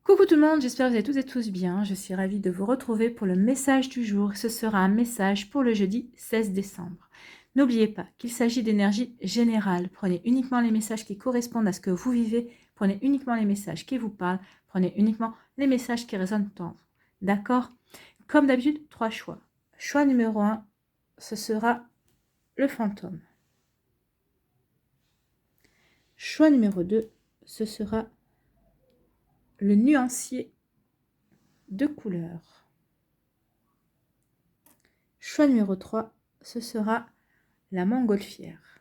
Coucou tout le monde, j'espère que vous allez toutes et tous bien. Je suis ravie de vous retrouver pour le message du jour. Ce sera un message pour le jeudi 16 décembre. N'oubliez pas qu'il s'agit d'énergie générale. Prenez uniquement les messages qui correspondent à ce que vous vivez. Prenez uniquement les messages qui vous parlent. Prenez uniquement les messages qui résonnent en vous. D'accord? Comme d'habitude, 3 choix. Choix numéro 1, ce sera le fantôme. Choix numéro 2, ce sera le nuancier de couleurs. Choix numéro 3, ce sera la montgolfière.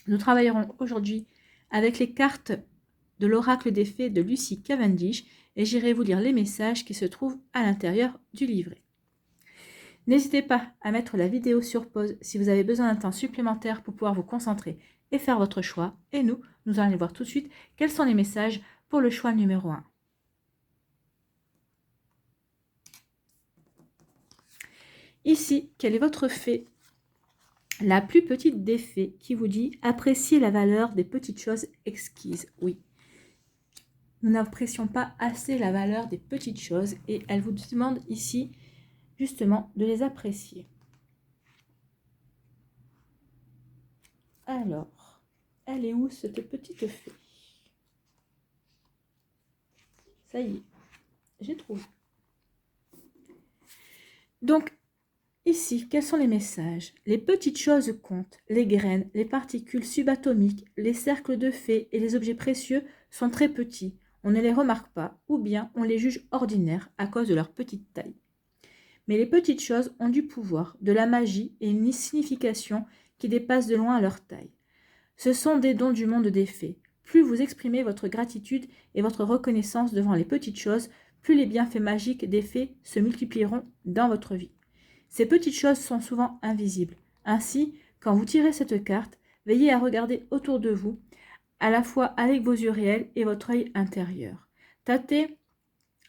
Nous travaillerons aujourd'hui avec les cartes de l'oracle des fées de Lucy Cavendish et j'irai vous lire les messages qui se trouvent à l'intérieur du livret. N'hésitez pas à mettre la vidéo sur pause si vous avez besoin d'un temps supplémentaire pour pouvoir vous concentrer et faire votre choix. Et nous allons aller voir tout de suite quels sont les messages pour le choix numéro 1. Ici, quelle est votre fée? La plus petite des fées qui vous dit « Appréciez la valeur des petites choses exquises ». Oui, nous n'apprécions pas assez la valeur des petites choses et elle vous demande ici justement de les apprécier. Alors, elle est où cette petite fée? Ça y est, j'ai trouvé. Donc, ici, quels sont les messages? Les petites choses comptent, les graines, les particules subatomiques, les cercles de fées et les objets précieux sont très petits. On ne les remarque pas ou bien on les juge ordinaires à cause de leur petite taille. Mais les petites choses ont du pouvoir, de la magie et une signification qui dépasse de loin leur taille. Ce sont des dons du monde des fées. Plus vous exprimez votre gratitude et votre reconnaissance devant les petites choses, plus les bienfaits magiques des fées se multiplieront dans votre vie. Ces petites choses sont souvent invisibles. Ainsi, quand vous tirez cette carte, veillez à regarder autour de vous, à la fois avec vos yeux réels et votre œil intérieur. Tâtez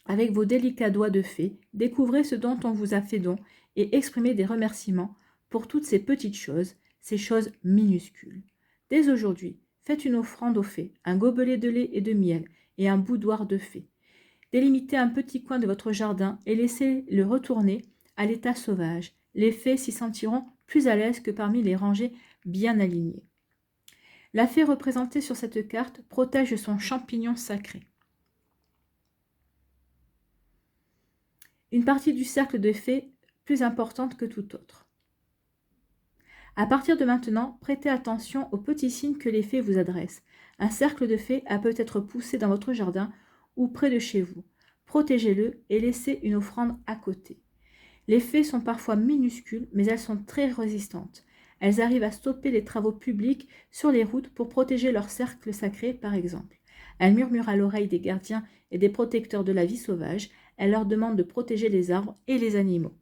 avec vos délicats doigts de fée, découvrez ce dont on vous a fait don et exprimez des remerciements pour toutes ces petites choses, ces choses minuscules. Dès aujourd'hui, faites une offrande aux fées, un gobelet de lait et de miel et un boudoir de fées. Délimitez un petit coin de votre jardin et laissez-le retourner à l'état sauvage. Les fées s'y sentiront plus à l'aise que parmi les rangées bien alignées. La fée représentée sur cette carte protège son champignon sacré. Une partie du cercle de fées plus importante que tout autre. À partir de maintenant, prêtez attention aux petits signes que les fées vous adressent. Un cercle de fées a peut-être poussé dans votre jardin ou près de chez vous. Protégez-le et laissez une offrande à côté. Les fées sont parfois minuscules, mais elles sont très résistantes. Elles arrivent à stopper les travaux publics sur les routes pour protéger leur cercle sacré, par exemple. Elles murmurent à l'oreille des gardiens et des protecteurs de la vie sauvage. Elles leur demandent de protéger les arbres et les animaux.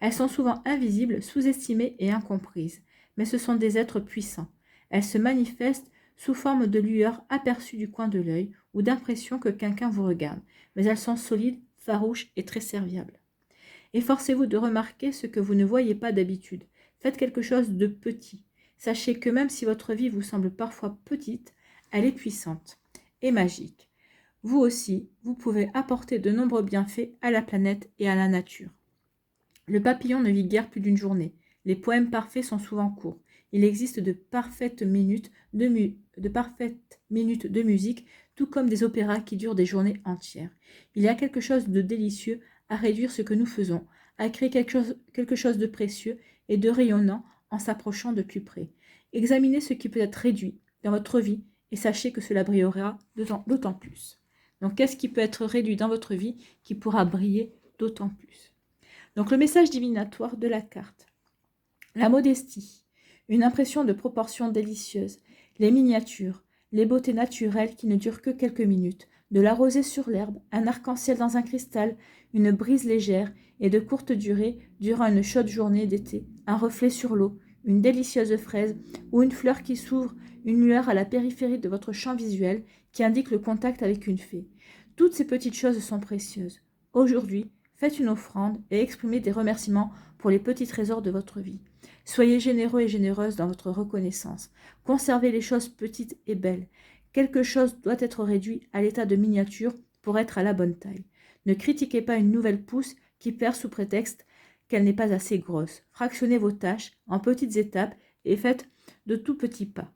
Elles sont souvent invisibles, sous-estimées et incomprises, mais ce sont des êtres puissants. Elles se manifestent sous forme de lueurs aperçues du coin de l'œil ou d'impression que quelqu'un vous regarde, mais elles sont solides, farouches et très serviables. Efforcez-vous de remarquer ce que vous ne voyez pas d'habitude. Faites quelque chose de petit. Sachez que même si votre vie vous semble parfois petite, elle est puissante et magique. Vous aussi, vous pouvez apporter de nombreux bienfaits à la planète et à la nature. Le papillon ne vit guère plus d'une journée. Les poèmes parfaits sont souvent courts. Il existe de parfaites minutes de musique, tout comme des opéras qui durent des journées entières. Il y a quelque chose de délicieux à réduire ce que nous faisons, à créer quelque chose de précieux et de rayonnant en s'approchant de plus près. Examinez ce qui peut être réduit dans votre vie et sachez que cela brillera d'autant plus. Donc, qu'est-ce qui peut être réduit dans votre vie qui pourra briller d'autant plus? Donc, le message divinatoire de la carte. La modestie, une impression de proportion délicieuse, les miniatures, les beautés naturelles qui ne durent que quelques minutes, de la rosée sur l'herbe, un arc-en-ciel dans un cristal, une brise légère et de courte durée durant une chaude journée d'été, un reflet sur l'eau, une délicieuse fraise ou une fleur qui s'ouvre, une lueur à la périphérie de votre champ visuel qui indique le contact avec une fée. Toutes ces petites choses sont précieuses. Aujourd'hui, faites une offrande et exprimez des remerciements pour les petits trésors de votre vie. Soyez généreux et généreuses dans votre reconnaissance. Conservez les choses petites et belles, Quelque chose doit être réduit à l'état de miniature pour être à la bonne taille. Ne critiquez pas une nouvelle pousse qui perd sous prétexte qu'elle n'est pas assez grosse. Fractionnez vos tâches en petites étapes et faites de tout petits pas.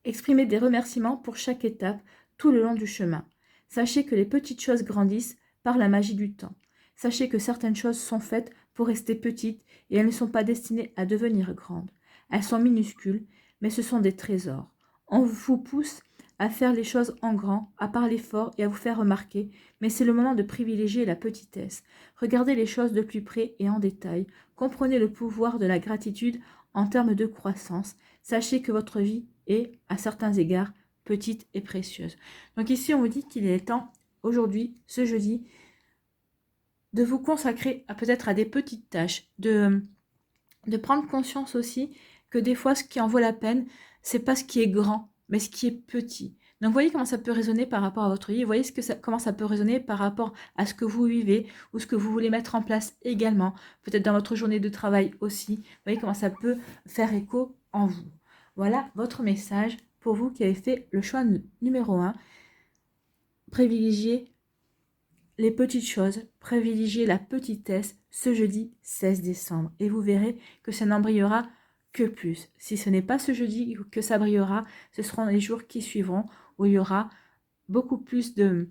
Exprimez des remerciements pour chaque étape tout le long du chemin. Sachez que les petites choses grandissent par la magie du temps. Sachez que certaines choses sont faites pour rester petites et elles ne sont pas destinées à devenir grandes. Elles sont minuscules, mais ce sont des trésors. On vous pousse à faire les choses en grand, à parler fort et à vous faire remarquer, mais c'est le moment de privilégier la petitesse. Regardez les choses de plus près et en détail. Comprenez le pouvoir de la gratitude en termes de croissance. Sachez que votre vie est, à certains égards, petite et précieuse. Donc ici, on vous dit qu'il est temps, aujourd'hui, ce jeudi, de vous consacrer peut-être à des petites tâches, de prendre conscience aussi que des fois, ce qui en vaut la peine, c'est pas ce qui est grand, mais ce qui est petit. Donc, vous voyez comment ça peut résonner par rapport à votre vie. Vous voyez comment ça peut résonner par rapport à ce que vous vivez ou ce que vous voulez mettre en place également. Peut-être dans votre journée de travail aussi. Vous voyez comment ça peut faire écho en vous. Voilà votre message pour vous qui avez fait le choix numéro 1. Privilégiez les petites choses, privilégiez la petitesse ce jeudi 16 décembre. Et vous verrez que ça n'en brillera que plus. Si ce n'est pas ce jeudi que ça brillera, ce seront les jours qui suivront où il y aura beaucoup plus de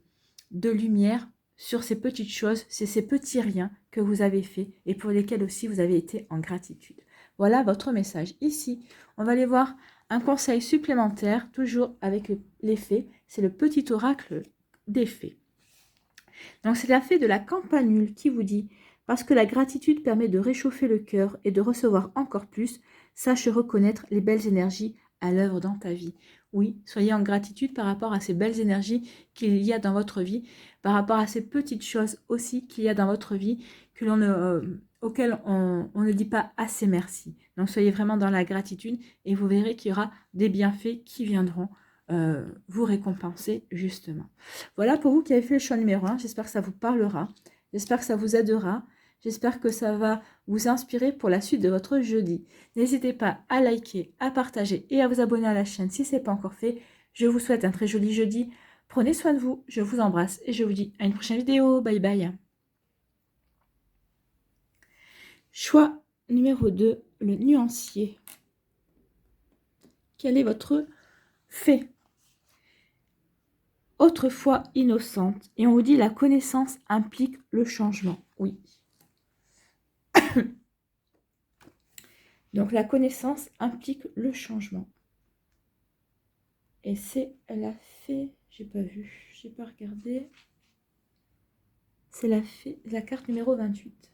lumière sur ces petites choses, c'est ces petits riens que vous avez faits et pour lesquels aussi vous avez été en gratitude. Voilà votre message. Ici, on va aller voir un conseil supplémentaire, toujours avec les fées. C'est le petit oracle des fées. Donc c'est la fée de la campanule qui vous dit « Parce que la gratitude permet de réchauffer le cœur et de recevoir encore plus, sache reconnaître les belles énergies à l'œuvre dans ta vie. » Oui, soyez en gratitude par rapport à ces belles énergies qu'il y a dans votre vie, par rapport à ces petites choses aussi qu'il y a dans votre vie auxquelles on ne dit pas assez merci. Donc soyez vraiment dans la gratitude et vous verrez qu'il y aura des bienfaits qui viendront vous récompenser justement. Voilà pour vous qui avez fait le choix numéro 1. J'espère que ça vous parlera. J'espère que ça vous aidera. J'espère que ça va vous inspirer pour la suite de votre jeudi. N'hésitez pas à liker, à partager et à vous abonner à la chaîne si ce n'est pas encore fait. Je vous souhaite un très joli jeudi. Prenez soin de vous. Je vous embrasse et je vous dis à une prochaine vidéo. Bye bye. Choix numéro 2, le nuancier. Quelle est votre fée? Autrefois innocente, et on vous dit la connaissance implique le changement. Oui. Donc la connaissance implique le changement. Et c'est la fée, j'ai pas vu, j'ai pas regardé. C'est la fée, la carte numéro 28.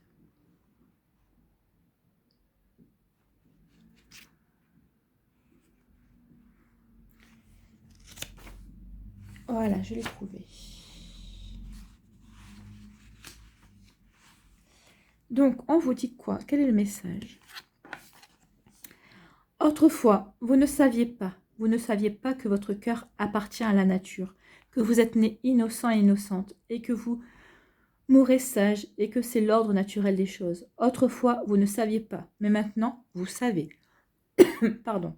Voilà, je l'ai trouvé. Donc, on vous dit quoi? Quel est le message? Autrefois, vous ne saviez pas que votre cœur appartient à la nature, que vous êtes né innocent et innocente, et que vous mourrez sage, et que c'est l'ordre naturel des choses. Autrefois, vous ne saviez pas, mais maintenant, vous savez. Pardon.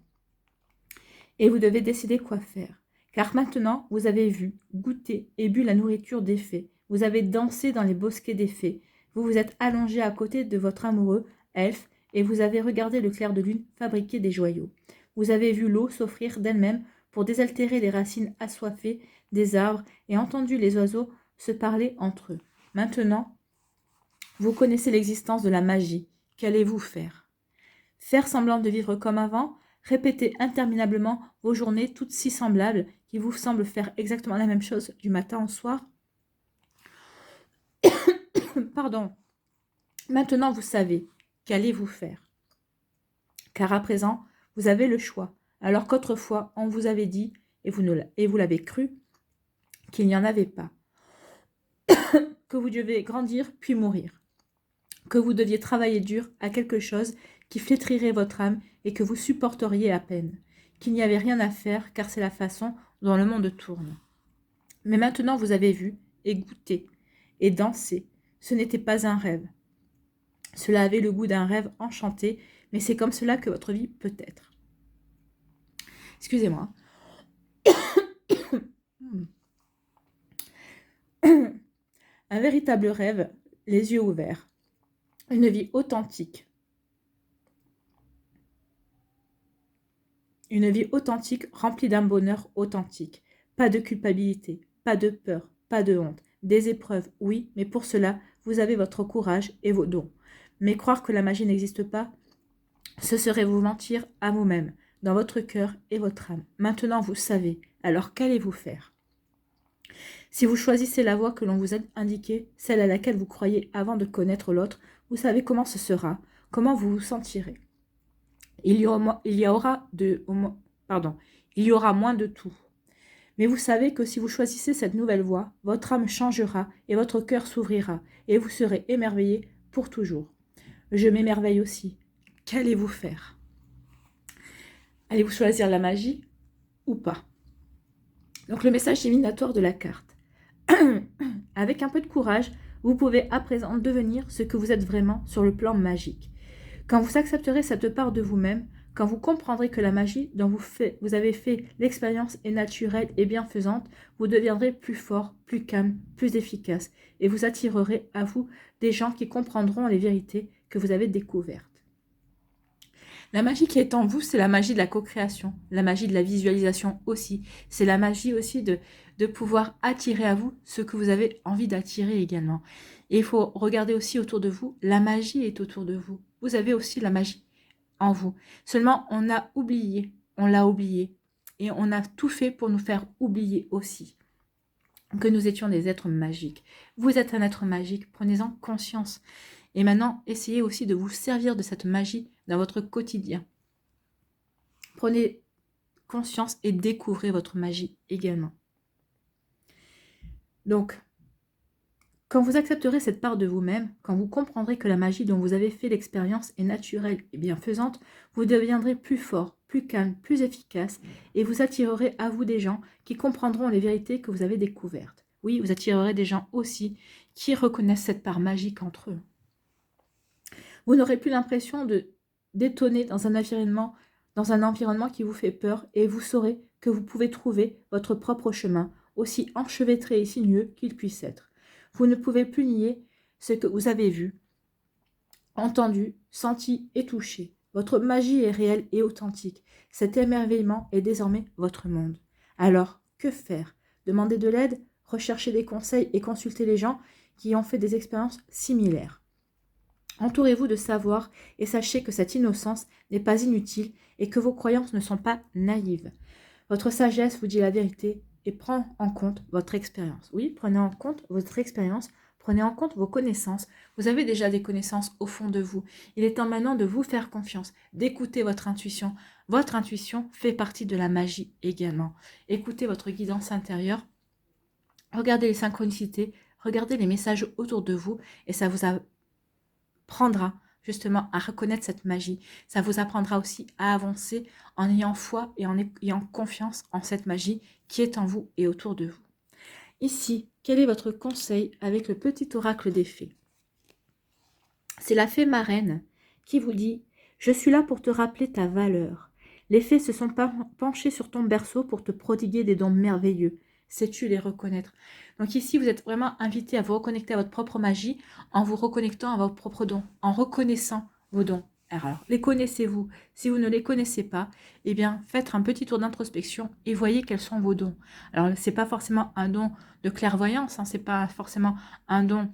Et vous devez décider quoi faire. Car maintenant, vous avez vu, goûté et bu la nourriture des fées. Vous avez dansé dans les bosquets des fées. Vous vous êtes allongé à côté de votre amoureux, Elfe, et vous avez regardé le clair de lune fabriquer des joyaux. Vous avez vu l'eau s'offrir d'elle-même pour désaltérer les racines assoiffées des arbres et entendu les oiseaux se parler entre eux. Maintenant, vous connaissez l'existence de la magie. Qu'allez-vous faire? Faire semblant de vivre comme avant? Répétez interminablement vos journées toutes si semblables qui vous semblent faire exactement la même chose du matin au soir? Pardon. Maintenant, vous savez. Qu'allez-vous faire? Car à présent, vous avez le choix, alors qu'autrefois, on vous avait dit, et vous l'avez cru, qu'il n'y en avait pas. Que vous deviez grandir puis mourir. Que vous deviez travailler dur à quelque chose qui flétrirait votre âme et que vous supporteriez à peine. Qu'il n'y avait rien à faire car c'est la façon dont le monde tourne. Mais maintenant vous avez vu et goûté et dansé. Ce n'était pas un rêve. Cela avait le goût d'un rêve enchanté, mais c'est comme cela que votre vie peut être. Excusez-moi. Un véritable rêve, les yeux ouverts. Une vie authentique. Une vie authentique remplie d'un bonheur authentique. Pas de culpabilité, pas de peur, pas de honte. Des épreuves, oui, mais pour cela, vous avez votre courage et vos dons. Mais croire que la magie n'existe pas, ce serait vous mentir à vous-même, dans votre cœur et votre âme. Maintenant, vous savez, alors qu'allez-vous faire? Si vous choisissez la voie que l'on vous a indiquée, celle à laquelle vous croyez avant de connaître l'autre, vous savez comment ce sera, comment vous vous sentirez. Il y aura moins de tout. Mais vous savez que si vous choisissez cette nouvelle voie, votre âme changera et votre cœur s'ouvrira, et vous serez émerveillé pour toujours. Je m'émerveille aussi. Qu'allez-vous faire? Allez-vous choisir la magie ou pas? Donc le message divinatoire de la carte. Avec un peu de courage, vous pouvez à présent devenir ce que vous êtes vraiment sur le plan magique. Quand vous accepterez cette part de vous-même, quand vous comprendrez que la magie dont vous avez fait l'expérience est naturelle et bienfaisante, vous deviendrez plus fort, plus calme, plus efficace, et vous attirerez à vous des gens qui comprendront les vérités que vous avez découvertes. La magie qui est en vous, c'est la magie de la co-création, la magie de la visualisation aussi. C'est la magie aussi de pouvoir attirer à vous ce que vous avez envie d'attirer également. Et il faut regarder aussi autour de vous, la magie est autour de vous. Vous avez aussi la magie en vous. Seulement, on l'a oublié. Et on a tout fait pour nous faire oublier aussi que nous étions des êtres magiques. Vous êtes un être magique, prenez-en conscience. Et maintenant, essayez aussi de vous servir de cette magie dans votre quotidien. Prenez conscience et découvrez votre magie également. Donc, quand vous accepterez cette part de vous-même, quand vous comprendrez que la magie dont vous avez fait l'expérience est naturelle et bienfaisante, vous deviendrez plus fort, plus calme, plus efficace et vous attirerez à vous des gens qui comprendront les vérités que vous avez découvertes. Oui, vous attirerez des gens aussi qui reconnaissent cette part magique entre eux. Vous n'aurez plus l'impression d'étonner dans un environnement qui vous fait peur et vous saurez que vous pouvez trouver votre propre chemin, aussi enchevêtré et sinueux qu'il puisse être. Vous ne pouvez plus nier ce que vous avez vu, entendu, senti et touché. Votre magie est réelle et authentique. Cet émerveillement est désormais votre monde. Alors, que faire? Demander de l'aide, rechercher des conseils et consulter les gens qui ont fait des expériences similaires. Entourez-vous de savoir et sachez que cette innocence n'est pas inutile et que vos croyances ne sont pas naïves. Votre sagesse vous dit la vérité et prend en compte votre expérience. Oui, prenez en compte votre expérience, prenez en compte vos connaissances. Vous avez déjà des connaissances au fond de vous. Il est temps maintenant de vous faire confiance, d'écouter votre intuition. Votre intuition fait partie de la magie également. Écoutez votre guidance intérieure, regardez les synchronicités, regardez les messages autour de vous et ça vous apprendra justement à reconnaître cette magie. Ça vous apprendra aussi à avancer en ayant foi et en ayant confiance en cette magie qui est en vous et autour de vous. Ici, quel est votre conseil avec le petit oracle des fées? C'est la fée marraine qui vous dit « Je suis là pour te rappeler ta valeur. Les fées se sont penchées sur ton berceau pour te prodiguer des dons merveilleux. Sais-tu les reconnaître ?» Donc ici, vous êtes vraiment invité à vous reconnecter à votre propre magie en vous reconnectant à vos propres dons, en reconnaissant vos dons. Alors, les connaissez-vous? Si vous ne les connaissez pas, eh bien, faites un petit tour d'introspection et voyez quels sont vos dons. Alors, ce n'est pas forcément un don de clairvoyance, ce n'est pas forcément un don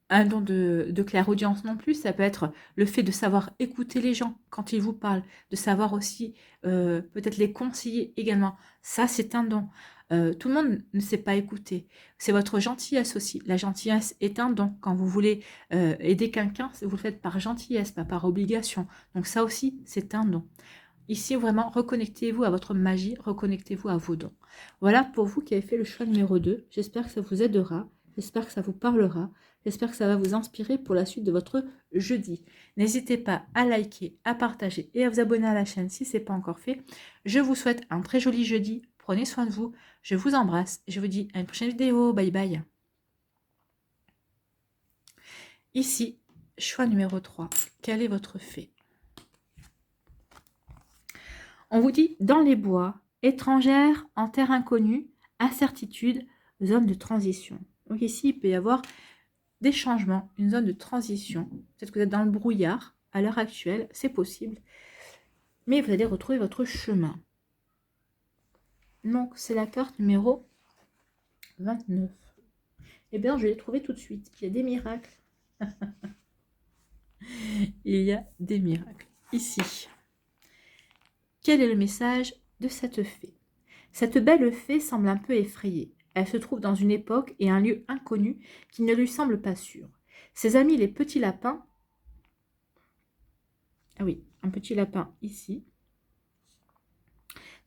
de clairaudience non plus, ça peut être le fait de savoir écouter les gens quand ils vous parlent, de savoir aussi peut-être les conseiller également. Ça, c'est un don. Tout le monde ne sait pas écouter. C'est votre gentillesse aussi. La gentillesse est un don. Quand vous voulez aider quelqu'un, vous le faites par gentillesse, pas par obligation. Donc ça aussi, c'est un don. Ici, vraiment, reconnectez-vous à votre magie, reconnectez-vous à vos dons. Voilà pour vous qui avez fait le choix numéro 2. J'espère que ça vous aidera. J'espère que ça vous parlera. J'espère que ça va vous inspirer pour la suite de votre jeudi. N'hésitez pas à liker, à partager et à vous abonner à la chaîne si ce n'est pas encore fait. Je vous souhaite un très joli jeudi. Prenez soin de vous. Je vous embrasse et je vous dis à une prochaine vidéo. Bye bye. Ici, choix numéro 3. Quelle est votre fée? On vous dit dans les bois, étrangère, en terre inconnue, incertitude, zone de transition. Donc ici, il peut y avoir des changements, une zone de transition. Peut-être que vous êtes dans le brouillard à l'heure actuelle, c'est possible. Mais vous allez retrouver votre chemin. Donc, c'est la carte numéro 29. Eh bien, je l'ai trouvé tout de suite. Il y a des miracles. Il y a des miracles. Ici. Quel est le message de cette fée? Cette belle fée semble un peu effrayée. Elle se trouve dans une époque et un lieu inconnus qui ne lui semblent pas sûrs. Ses amis les petits lapins... Ah oui, un petit lapin ici.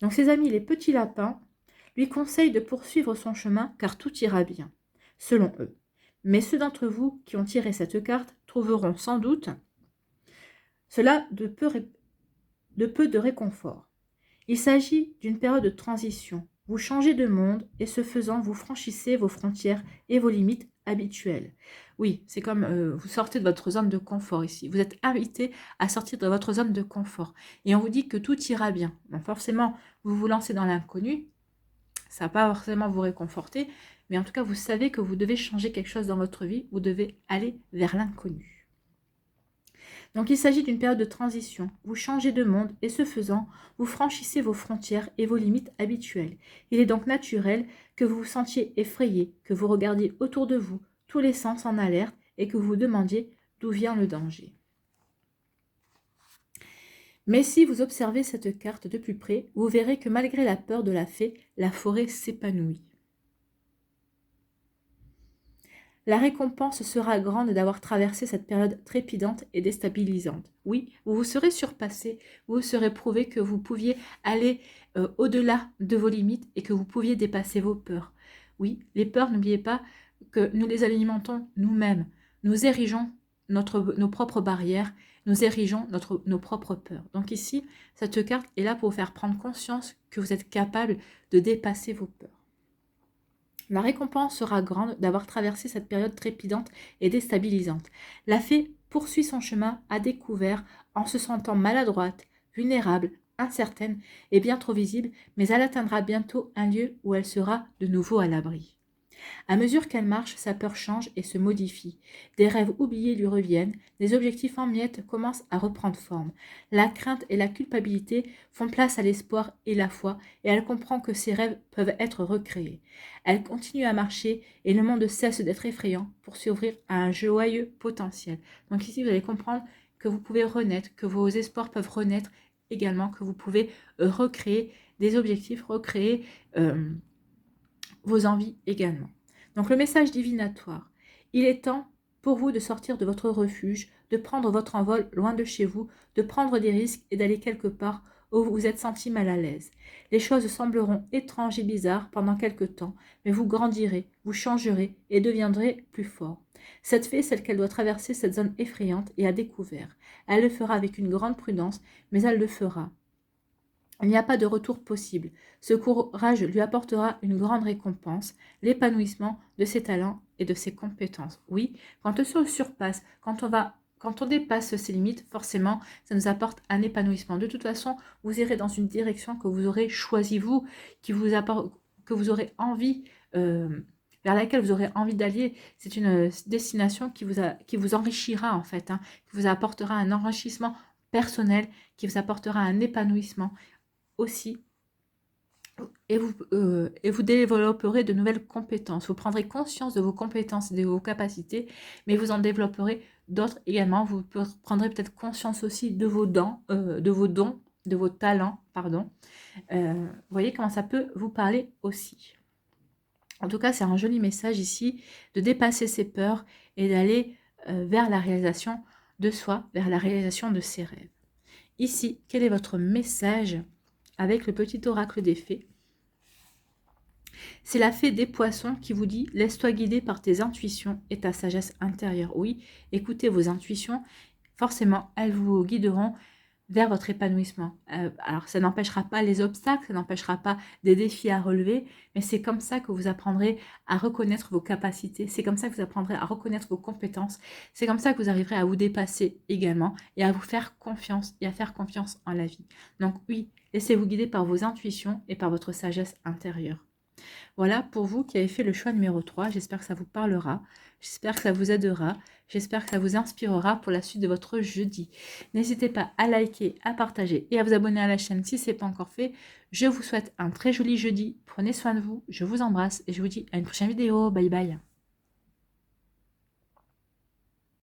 Donc ses amis les petits lapins lui conseillent de poursuivre son chemin car tout ira bien, selon eux. Mais ceux d'entre vous qui ont tiré cette carte trouveront sans doute cela de peu de réconfort. Il s'agit d'une période de transition. Vous changez de monde et ce faisant, vous franchissez vos frontières et vos limites habituelles. Oui, c'est comme vous sortez de votre zone de confort ici. Vous êtes invité à sortir de votre zone de confort. Et on vous dit que tout ira bien. Donc forcément, vous vous lancez dans l'inconnu. Ça ne va pas forcément vous réconforter. Mais en tout cas, vous savez que vous devez changer quelque chose dans votre vie. Vous devez aller vers l'inconnu. Donc il s'agit d'une période de transition. Vous changez de monde et ce faisant, vous franchissez vos frontières et vos limites habituelles. Il est donc naturel que vous vous sentiez effrayé, que vous regardiez autour de vous, tous les sens en alerte et que vous vous demandiez d'où vient le danger. Mais si vous observez cette carte de plus près, vous verrez que malgré la peur de la fée, la forêt s'épanouit. La récompense sera grande d'avoir traversé cette période trépidante et déstabilisante. Oui, vous vous serez surpassé, vous vous serez prouvé que vous pouviez aller au-delà de vos limites et que vous pouviez dépasser vos peurs. Oui, les peurs, n'oubliez pas que nous les alimentons nous-mêmes. Nous érigeons nos propres barrières, nous érigeons nos propres peurs. Donc ici, cette carte est là pour vous faire prendre conscience que vous êtes capable de dépasser vos peurs. La récompense sera grande d'avoir traversé cette période trépidante et déstabilisante. La fée poursuit son chemin à découvert en se sentant maladroite, vulnérable, incertaine et bien trop visible, mais elle atteindra bientôt un lieu où elle sera de nouveau à l'abri. À mesure qu'elle marche, sa peur change et se modifie. Des rêves oubliés lui reviennent, des objectifs en miettes commencent à reprendre forme. La crainte et la culpabilité font place à l'espoir et la foi, et elle comprend que ses rêves peuvent être recréés. Elle continue à marcher et le monde cesse d'être effrayant pour s'ouvrir à un joyeux potentiel. Donc ici, vous allez comprendre que vous pouvez renaître, que vos espoirs peuvent renaître également, que vous pouvez recréer des objectifs, recréer vos envies également. Donc le message divinatoire, il est temps pour vous de sortir de votre refuge, de prendre votre envol loin de chez vous, de prendre des risques et d'aller quelque part où vous vous êtes senti mal à l'aise. Les choses sembleront étranges et bizarres pendant quelque temps, mais vous grandirez, vous changerez et deviendrez plus fort. Cette fée, celle qu'elle doit traverser cette zone effrayante et à découvert. Elle le fera avec une grande prudence, mais elle le fera. Il n'y a pas de retour possible. Ce courage lui apportera une grande récompense, l'épanouissement de ses talents et de ses compétences. Oui, quand on se surpasse, quand on dépasse ses limites, forcément, ça nous apporte un épanouissement. De toute façon, vous irez dans une direction que vous aurez choisie vous, que vous aurez envie, vers laquelle vous aurez envie d'aller. C'est une destination qui vous enrichira en fait, hein, qui vous apportera un enrichissement personnel, qui vous apportera un épanouissement aussi, et vous développerez de nouvelles compétences. Vous prendrez conscience de vos compétences et de vos capacités, mais vous en développerez d'autres également. Vous prendrez peut-être conscience aussi de vos dons, de vos talents, pardon. Vous voyez comment ça peut vous parler aussi. En tout cas, c'est un joli message ici de dépasser ses peurs et d'aller vers la réalisation de soi, vers la réalisation de ses rêves. Ici, quel est votre message avec le petit oracle des fées? C'est la fée des poissons qui vous dit « Laisse-toi guider par tes intuitions et ta sagesse intérieure ». Oui, écoutez vos intuitions, forcément, elles vous guideront vers votre épanouissement. Alors, ça n'empêchera pas les obstacles, ça n'empêchera pas des défis à relever, mais c'est comme ça que vous apprendrez à reconnaître vos capacités, c'est comme ça que vous apprendrez à reconnaître vos compétences, c'est comme ça que vous arriverez à vous dépasser également et à vous faire confiance et à faire confiance en la vie. Donc oui, laissez-vous guider par vos intuitions et par votre sagesse intérieure. Voilà pour vous qui avez fait le choix numéro 3. J'espère que ça vous parlera. J'espère que ça vous aidera. J'espère que ça vous inspirera pour la suite de votre jeudi. N'hésitez pas à liker, à partager et à vous abonner à la chaîne si ce n'est pas encore fait. Je vous souhaite un très joli jeudi. Prenez soin de vous. Je vous embrasse et je vous dis à une prochaine vidéo. Bye bye.